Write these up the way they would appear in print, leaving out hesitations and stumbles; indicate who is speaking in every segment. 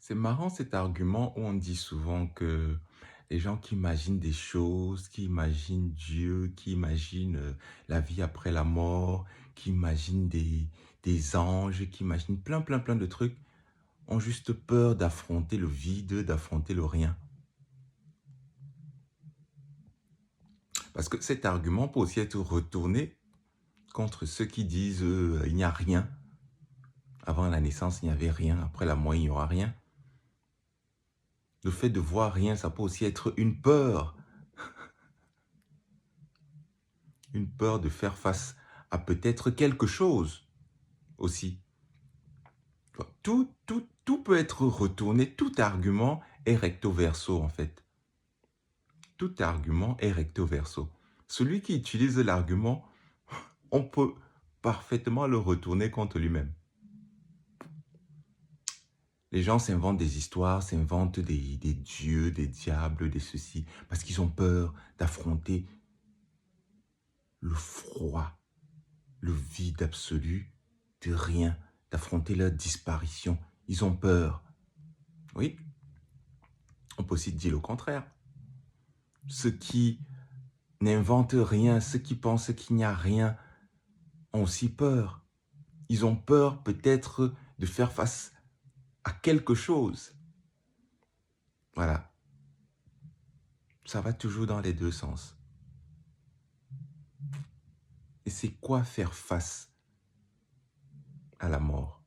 Speaker 1: C'est marrant cet argument où on dit souvent que les gens qui imaginent des choses, qui imaginent Dieu, qui imaginent la vie après la mort, qui imaginent des anges, qui imaginent plein de trucs, ont juste peur d'affronter le vide, d'affronter le rien. Parce que cet argument peut aussi être retourné contre ceux qui disent il n'y a rien. Avant la naissance, il n'y avait rien. Après la mort, il n'y aura rien. Le fait de voir rien, ça peut aussi être une peur. Une peur de faire face à peut-être quelque chose aussi. Tout peut être retourné, tout argument est recto verso en fait. Tout argument est recto verso. Celui qui utilise l'argument, on peut parfaitement le retourner contre lui-même. Les gens s'inventent des histoires, s'inventent des dieux, des diables, des ceci, parce qu'ils ont peur d'affronter le froid, le vide absolu de rien, d'affronter leur disparition. Ils ont peur. Oui, on peut aussi dire le contraire. Ceux qui n'inventent rien, ceux qui pensent qu'il n'y a rien, ont aussi peur. Ils ont peur peut-être de faire face à quelque chose. Voilà. Ça va toujours dans les deux sens. Et c'est quoi faire face à la mort?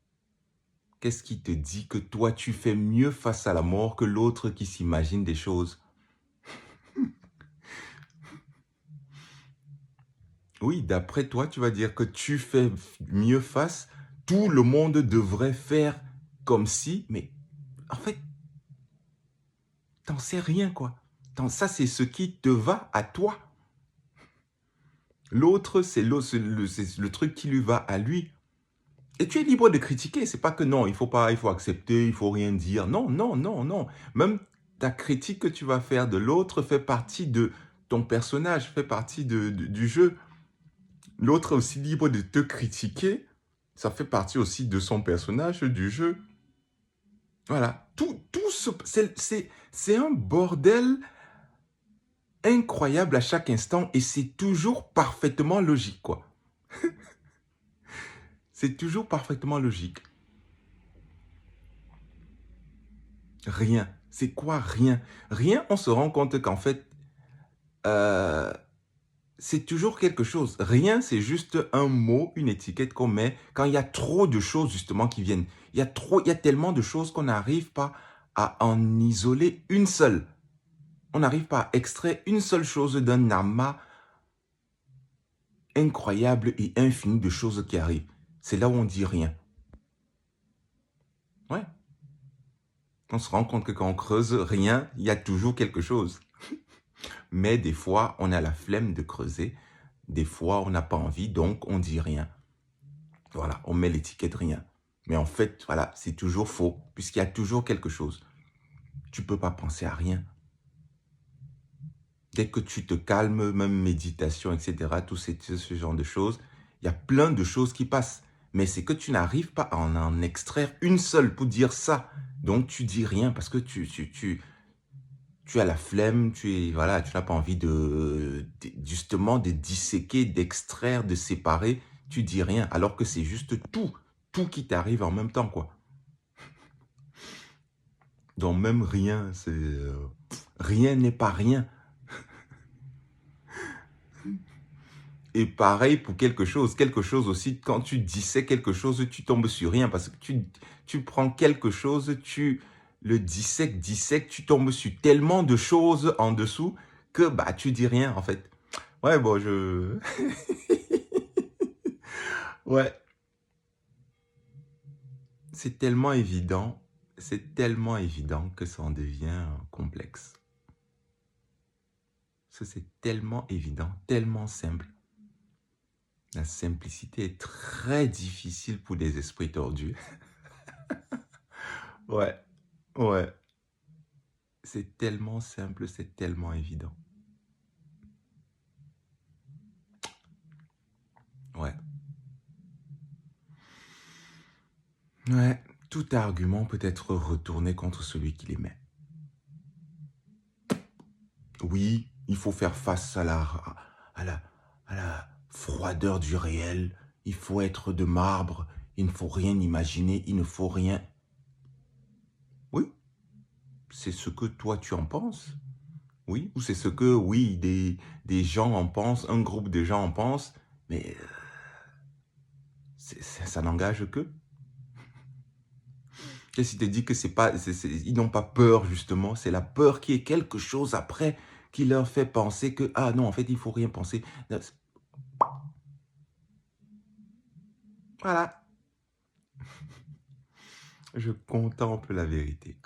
Speaker 1: Qu'est-ce qui te dit que toi, tu fais mieux face à la mort que l'autre qui s'imagine des choses? Oui, d'après toi, tu vas dire que tu fais mieux face. Tout le monde devrait faire comme si, mais en fait, t'en sais rien, quoi. Ça, c'est ce qui te va à toi. L'autre, c'est le truc qui lui va à lui. Et tu es libre de critiquer. C'est pas que non, il faut pas, il faut accepter, il faut rien dire. Non, non, non, non. Même ta critique que tu vas faire de l'autre fait partie de ton personnage, fait partie du jeu. L'autre est aussi libre de te critiquer. Ça fait partie aussi de son personnage, du jeu. Voilà. C'est un bordel incroyable à chaque instant et c'est toujours parfaitement logique, quoi. C'est toujours parfaitement logique. Rien. C'est quoi rien? Rien, on se rend compte qu'en fait, euh, c'est toujours quelque chose. Rien, c'est juste un mot, une étiquette qu'on met quand il y a trop de choses justement qui viennent. Il y a tellement de choses qu'on n'arrive pas à en isoler une seule. On n'arrive pas à extraire une seule chose d'un amas incroyable et infini de choses qui arrivent. C'est là où on dit rien. Ouais. On se rend compte que quand on creuse rien, il y a toujours quelque chose. Mais des fois, on a la flemme de creuser. Des fois, on n'a pas envie, donc on dit rien. Voilà, on met l'étiquette rien. Mais en fait, voilà, c'est toujours faux, puisqu'il y a toujours quelque chose. Tu ne peux pas penser à rien. Dès que tu te calmes, même méditation, etc., ce genre de choses, il y a plein de choses qui passent. Mais c'est que tu n'arrives pas à en extraire une seule pour dire ça. Donc, tu dis rien parce que tu as la flemme, voilà, tu n'as pas envie justement de disséquer, d'extraire, de séparer. Tu dis rien alors que c'est juste tout qui t'arrive en même temps, quoi. Donc, même rien, rien n'est pas rien. Et pareil pour quelque chose aussi, quand tu dissèques quelque chose, tu tombes sur rien parce que tu prends quelque chose, tu le dissèques, tu tombes sur tellement de choses en dessous que bah tu dis rien en fait. Ouais, bon, ouais, c'est tellement évident que ça en devient complexe. C'est tellement évident, tellement simple. La simplicité est très difficile pour des esprits tordus. Ouais, ouais. C'est tellement simple, c'est tellement évident. Ouais. Ouais. Tout argument peut être retourné contre celui qui l'émet. Oui, il faut faire face à la, à la froideur du réel. Il faut être de marbre. Il ne faut rien imaginer. Il ne faut rien. Oui, c'est ce que toi tu en penses. Oui, ou c'est ce que, oui, des gens en pensent, un groupe de gens en pensent, mais ça n'engage que. Qu'est-ce qui te dit que c'est pas, ils n'ont pas peur justement, c'est la peur qui est quelque chose après qui leur fait penser que, ah non, en fait, il faut rien penser. Voilà, je contemple la vérité.